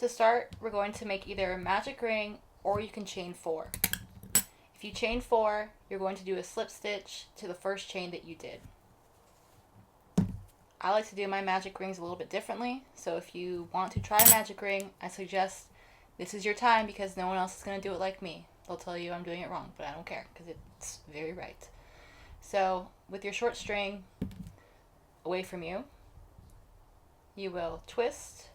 To start, we're going to make either a magic ring or you can chain 4. If you chain 4, you're going to do a slip stitch to the first chain that you did. I like to do my magic rings a little bit differently, so if you want to try a magic ring, I suggest this is your time because no one else is going to do it like me. They'll tell you I'm doing it wrong, but I don't care because it's very right. So with your short string away from you, you will twist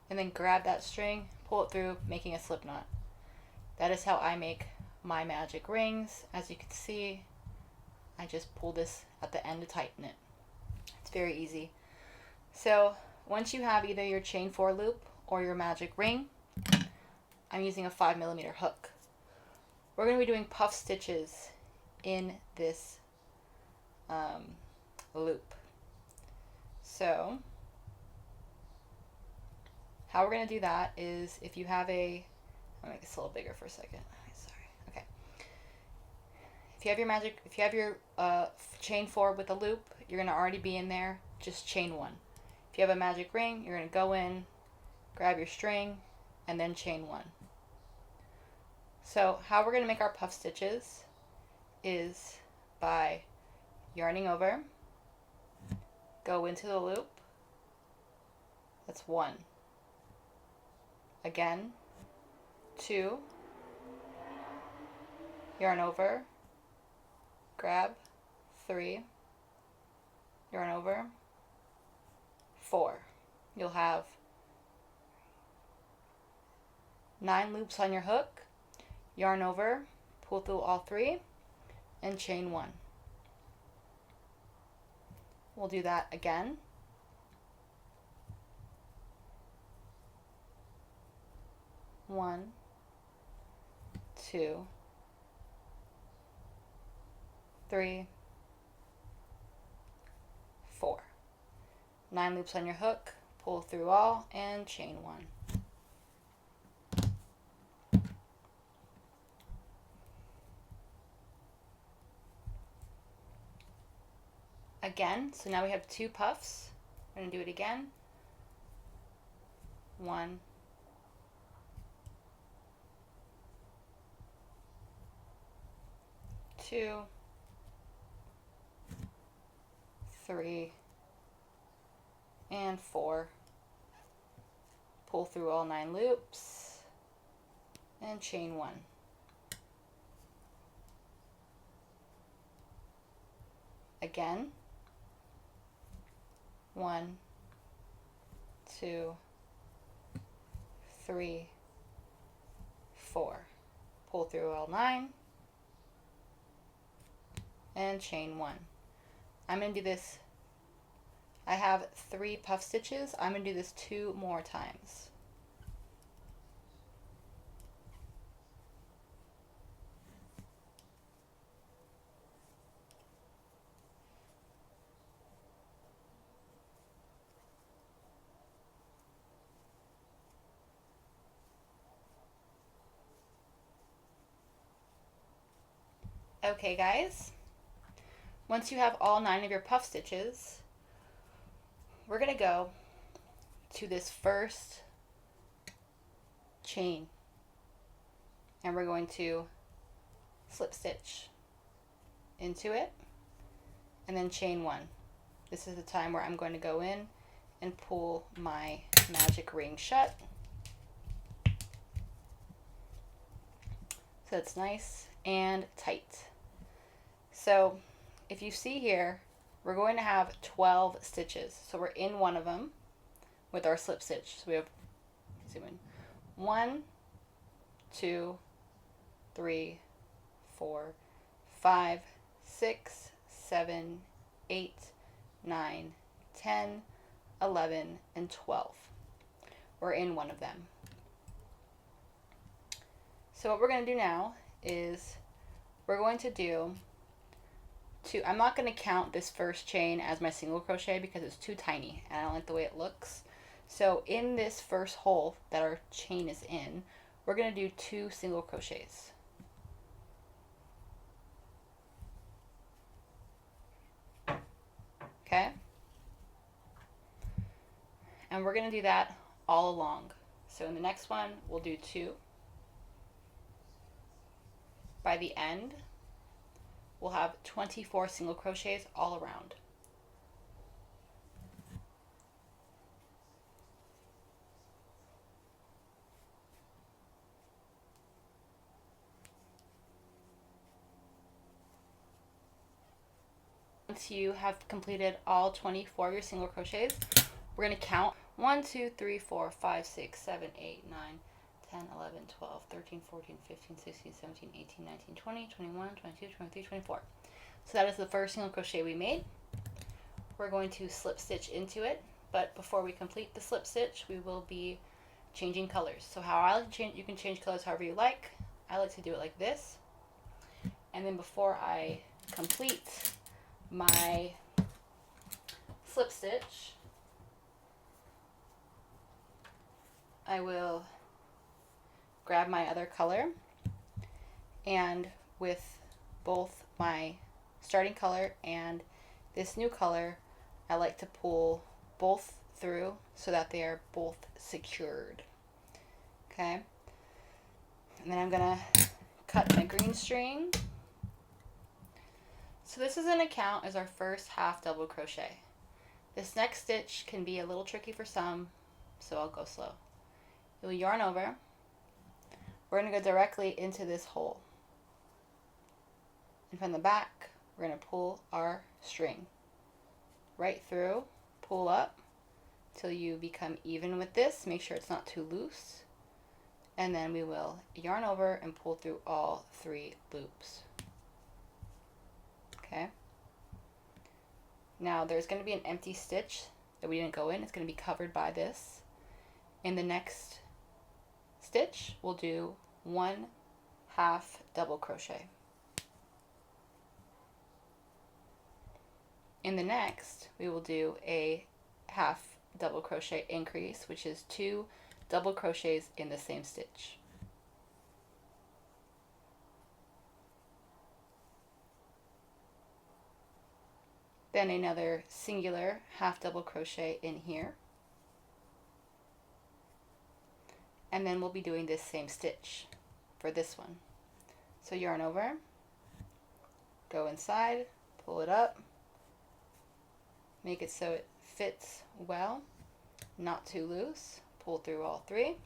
and then grab that string, pull it through, making a slip knot. That is how I make my magic rings. As you can see, I just pull this at the end to tighten it. It's very easy. So once you have either your chain 4 loop or your magic ring, I'm using a 5mm hook. We're going to be doing puff stitches in this loop. So how we're going to do that is, if you have a, I'll make this a little bigger for a second. Sorry. Okay. If you have your chain 4 with a loop, you're going to already be in there. Just chain 1. If you have a magic ring, you're going to go in, grab your string, and then chain 1. So how we're going to make our puff stitches is by yarning over, go into the loop. That's 1. Again, 2, yarn over, grab, 3, yarn over, 4. You'll have 9 loops on your hook, yarn over, pull through all 3, and chain 1. We'll do that again. One, 2, 3, 4. 9 loops on your hook, pull through all, and chain 1. Again, so now we have 2 puffs. We're going to do it again. 1, 2, 3, and 4. Pull through all 9 loops and chain 1. Again. 1, 2, 3, 4. Pull through all 9 and chain 1. I'm going to do this. I have 3 puff stitches. I'm going to do this 2 more times. Okay guys, once you have all 9 of your puff stitches, we're going to go to this first chain and we're going to slip stitch into it and then chain 1. This is the time where I'm going to go in and pull my magic ring shut. So it's nice and tight. So if you see here, we're going to have 12 stitches. So we're in one of them with our slip stitch. So we have, zoom in, 1, 2, 3, 4, 5, 6, 7, 8, 9, 10, 11, and 12. We're in one of them. So what we're going to do now is we're going to do I'm not going to count this first chain as my single crochet because it's too tiny and I don't like the way it looks. So in this first hole that our chain is in, we're going to do 2 single crochets. Okay? And we're going to do that all along. So in the next one, we'll do 2. By the end, we'll have 24 single crochets all around. Once you have completed all 24 of your single crochets, we're going to count 1, 2, 3, 4, 5, 6, 7, 8, 9, 10, 11, 12, 13, 14, 15, 16, 17, 18, 19, 20, 21, 22, 23, 24. So that is the first single crochet we made. We're going to slip stitch into it, but before we complete the slip stitch, we will be changing colors. So how I like to change, you can change colors however you like. I like to do it like this. And then before I complete my slip stitch, I will grab my other color, and with both my starting color and this new color, I like to pull both through so that they are both secured. Okay, and then I'm gonna cut my green string. So this is going to count as our first half double crochet. This next stitch can be a little tricky for some, so I'll go slow. You'll yarn over. We're going to go directly into this hole. And from the back, we're going to pull our string right through, pull up till you become even with this. Make sure it's not too loose. And then we will yarn over and pull through all 3 loops. Okay. Now there's going to be an empty stitch that we didn't go in. It's going to be covered by this. In the next stitch, we'll do 1 half double crochet. In the next, we will do a half double crochet increase, which is 2 double crochets in the same stitch. Then another singular half double crochet in here. And then we'll be doing this same stitch for this one. So yarn over, go inside, pull it up, make it so it fits well, not too loose, pull through all 3.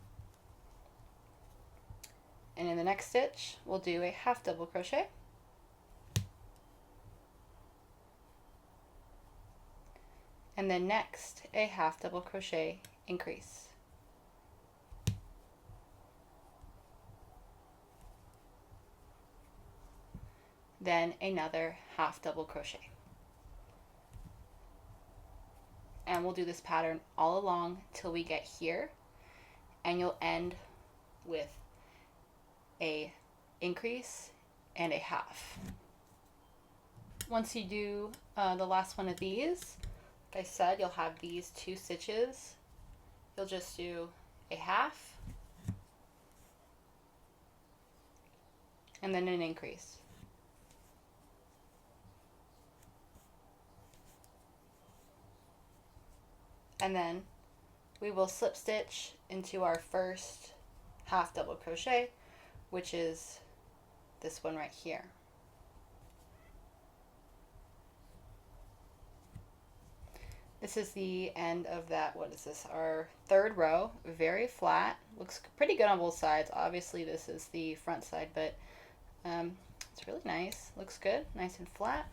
And in the next stitch, we'll do a half double crochet. And then next, a half double crochet increase. Then another half double crochet. And we'll do this pattern all along till we get here, and you'll end with a increase and a half. Once you do the last one of these, like I said, you'll have these 2 stitches. You'll just do a half and then an increase. And then we will slip stitch into our first half double crochet, which is this one right here. This is the end of that, what is this, our 3rd row, very flat, looks pretty good on both sides. Obviously this is the front side, but it's really nice, looks good, nice and flat.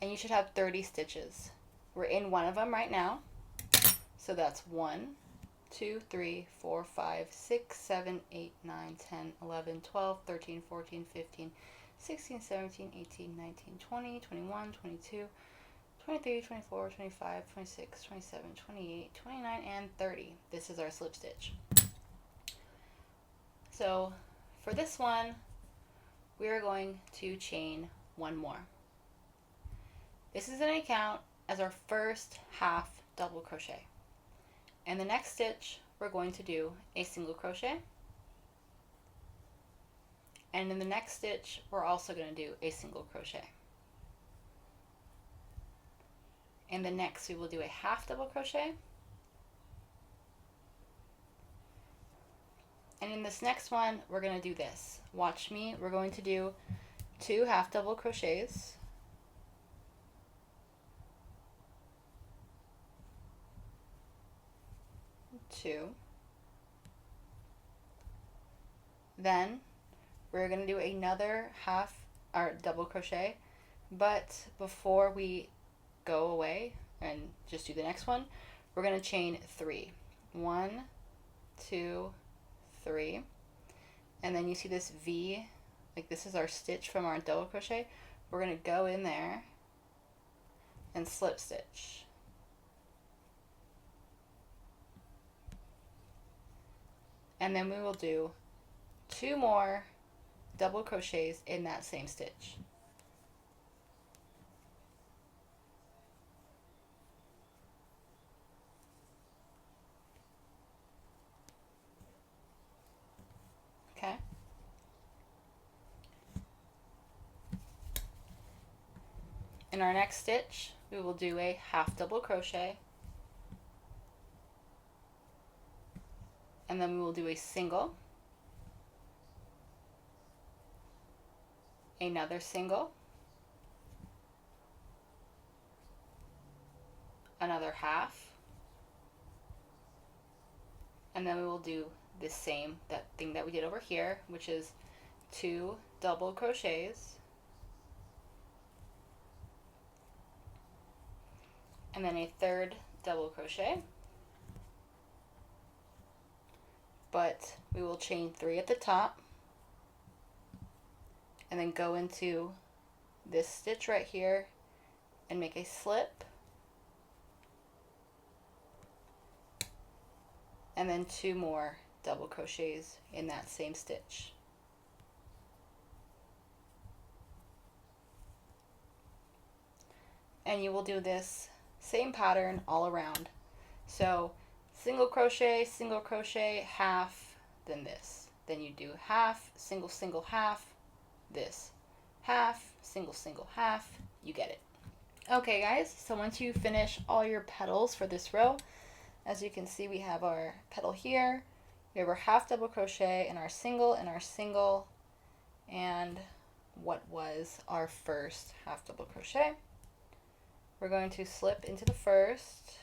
And you should have 30 stitches. We're in one of them right now, so that's 1, 2, 3, 4, 5, 6, 7, 8, 9, 10, 11, 12, 13, 14, 15, 16, 17, 18, 19, 20, 21, 22, 23, 24, 25, 26, 27, 28, 29, and 30. This is our slip stitch. So for this one, we are going to chain 1 more. This is going to count as our first half double crochet. And the next stitch, we're going to do a single crochet. And in the next stitch, we're also going to do a single crochet. In the next, we will do a half double crochet. And in this next one, we're going to do this. Watch me. We're going to do 2 half double crochets. Two. Then we're going to do another half or double crochet, but before we go away and just do the next one, we're going to chain 3. 1, 2, 3. And then you see this V, like this is our stitch from our double crochet. We're going to go in there and slip stitch. And then we will do 2 more double crochets in that same stitch. Okay. In our next stitch, we will do a half double crochet, and then we will do a single, another single, another half, and then we will do the same thing that we did over here, which is 2 double crochets, and then a third double crochet, but we will chain 3 at the top and then go into this stitch right here and make a slip, and then 2 more double crochets in that same stitch. And you will do this same pattern all around. So single crochet, half, then this. Then you do half, single, single, half, this. Half, single, half, you get it. Okay guys, so once you finish all your petals for this row, as you can see we have our petal here, we have our half double crochet and our single and what was our first half double crochet. We're going to slip into the first,